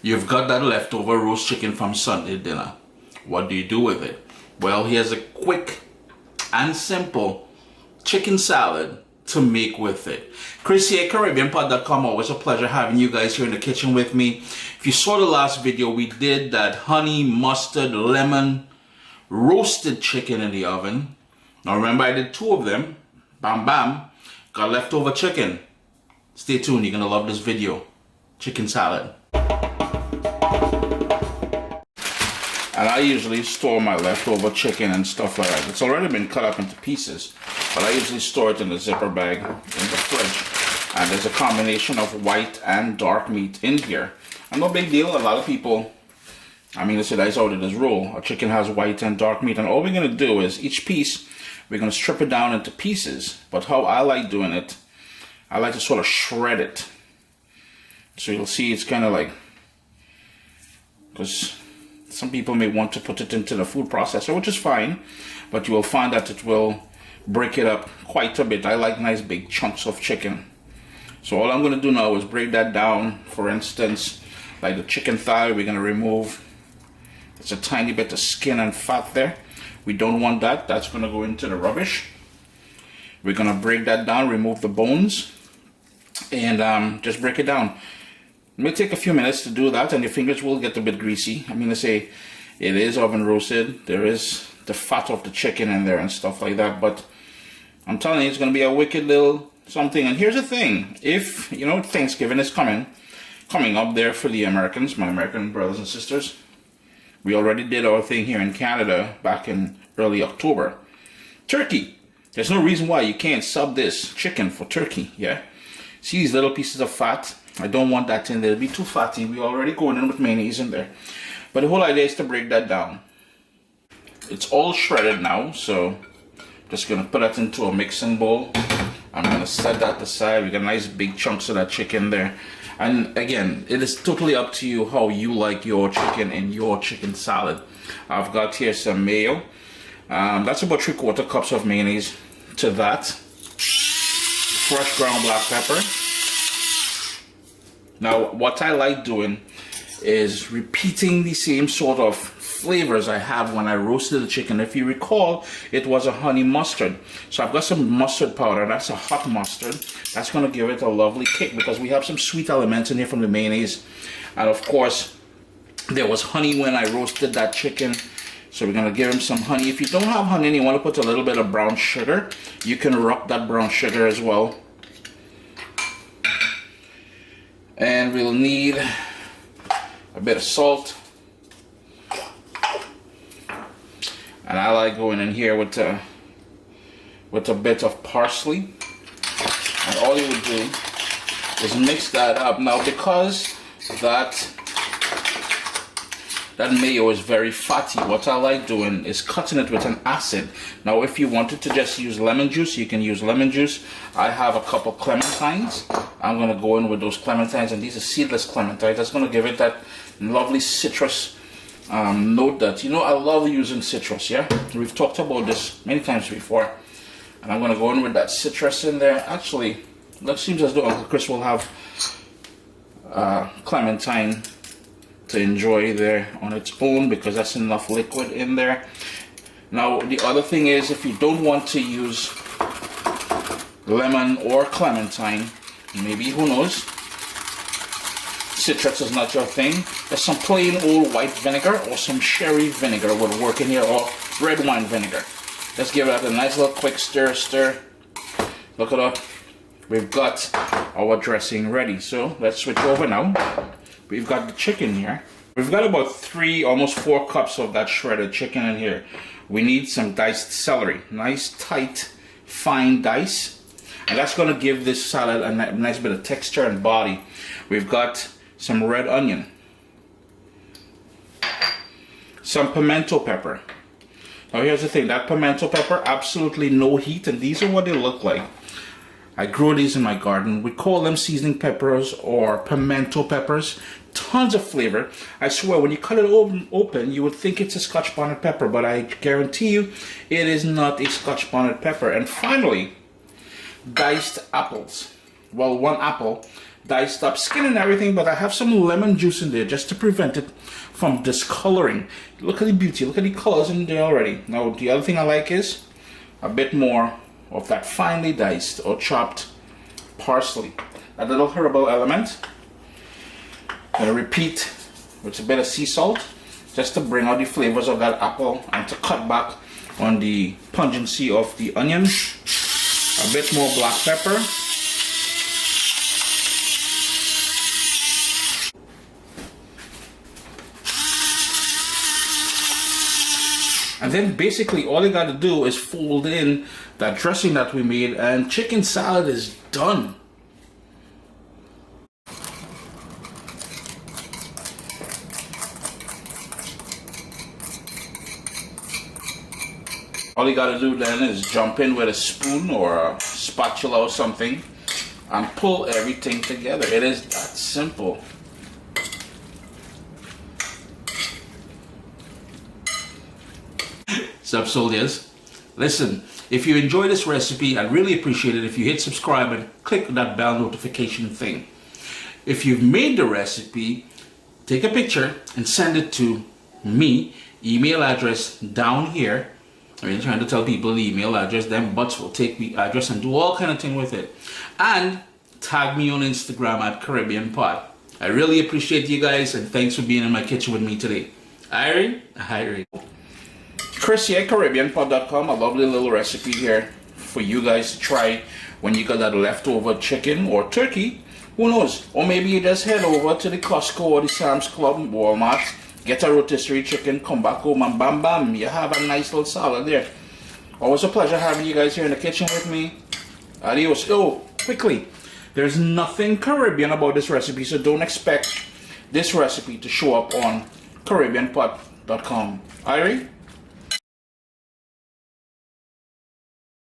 You've got that leftover roast chicken from Sunday dinner. What do you do with it? Well, here's a quick and simple chicken salad to make with it. Chris here, caribbeanpot.com. Always a pleasure having you guys here in the kitchen with me. If you saw the last video, we did that honey, mustard, lemon, roasted chicken in the oven. Now remember, I did 2 of them. Bam, bam. Got leftover chicken. Stay tuned, you're gonna love this video. Chicken salad. And I usually store my leftover chicken and stuff like that. It's already been cut up into pieces, but I usually store it in the zipper bag in the fridge. And there's a combination of white and dark meat in here. And no big deal. A lot of people, let's say that's how it is roll. A chicken has white and dark meat. And all we're going to do is each piece, we're going to strip it down into pieces. But how I like doing it, I like to sort of shred it. So you'll see it's kind of like, because some people may want to put it into the food processor, which is fine, but you will find that it will break it up quite a bit. I like nice big chunks of chicken. So all I'm going to do now is break that down. For instance, like the chicken thigh, we're going to remove, it's a tiny bit of skin and fat there. We don't want that. That's going to go into the rubbish. We're going to break that down, remove the bones, and just break it down. It may take a few minutes to do that, and your fingers will get a bit greasy. I say it is oven roasted. There is the fat of the chicken in there and stuff like that, but I'm telling you, it's going to be a wicked little something. And here's the thing. If, Thanksgiving is coming up there for the Americans, my American brothers and sisters. We already did our thing here in Canada back in early October. Turkey. There's no reason why you can't sub this chicken for turkey, yeah? See these little pieces of fat? I don't want that in there. It'll be too fatty. We're already going in with mayonnaise in there. But the whole idea is to break that down. It's all shredded now, so just going to put that into a mixing bowl. I'm going to set that aside. We got nice big chunks of that chicken there. And again, it is totally up to you how you like your chicken in your chicken salad. I've got here some mayo. That's about 3/4 cups of mayonnaise to that. Fresh ground black pepper. Now, what I like doing is repeating the same sort of flavors I have when I roasted the chicken. If you recall, it was a honey mustard. So I've got some mustard powder. That's a hot mustard. That's going to give it a lovely kick because we have some sweet elements in here from the mayonnaise. And of course, there was honey when I roasted that chicken. So we're going to give him some honey. If you don't have honey and you want to put a little bit of brown sugar, you can rock that brown sugar as well. And we'll need a bit of salt. And I like going in here with a bit of parsley. And all you would do is mix that up. Now, because that mayo is very fatty, what I like doing is cutting it with an acid. Now, if you wanted to just use lemon juice, you can use lemon juice. I have a couple clementines. I'm going to go in with those clementines, and these are seedless clementines. That's going to give it that lovely citrus note that, I love using citrus, yeah? We've talked about this many times before. And I'm going to go in with that citrus in there. Actually, that seems as though Uncle Chris will have clementine to enjoy there on its own because that's enough liquid in there. Now, the other thing is, if you don't want to use lemon or clementine, maybe, who knows, citrus is not your thing, there's some plain old white vinegar or some sherry vinegar would work in here, or red wine vinegar. Let's give it a nice little quick stir. Look it up. We've got our dressing ready. So let's switch over now. We've got the chicken here. We've got about 3, almost 4 cups of that shredded chicken in here. We need some diced celery. Nice, tight, fine dice. And that's going to give this salad a nice bit of texture and body. We've got some red onion. Some pimento pepper. Now here's the thing. That pimento pepper, absolutely no heat. And these are what they look like. I grow these in my garden. We call them seasoning peppers or pimento peppers. Tons of flavor. I swear, when you cut it open, you would think it's a Scotch bonnet pepper, but I guarantee you it is not a Scotch bonnet pepper. And finally, diced apples. Well, 1 apple, diced up skin and everything, but I have some lemon juice in there just to prevent it from discoloring. Look at the beauty, look at the colors in there already. Now the other thing I like is a bit more of that finely diced or chopped parsley, a little herbal element. I'm gonna repeat with a bit of sea salt just to bring out the flavors of that apple and to cut back on the pungency of the onion. A bit more black pepper. And then basically all you got to do is fold in that dressing that we made and chicken salad is done. All you got to do then is jump in with a spoon or a spatula or something and pull everything together. It is that simple. Sup soldiers, listen, if you enjoy this recipe, I'd really appreciate it if you hit subscribe and click that bell notification thing. If you've made the recipe, take a picture and send it to me, email address down here. I mean, trying to tell people the email address, them butts will take the address and do all kind of thing with it. And tag me on Instagram at caribbeanpot. I really appreciate you guys and thanks for being in my kitchen with me today. Irene. Chris here, caribbeanpot.com. A lovely little recipe here for you guys to try when you got that leftover chicken or turkey. Who knows? Or maybe you just head over to the Costco or the Sam's Club, Walmart, get a rotisserie chicken, come back home and bam bam, you have a nice little salad there. Always a pleasure having you guys here in the kitchen with me. Adios. Oh, quickly, there's nothing Caribbean about this recipe, so don't expect this recipe to show up on caribbeanpot.com. Irene?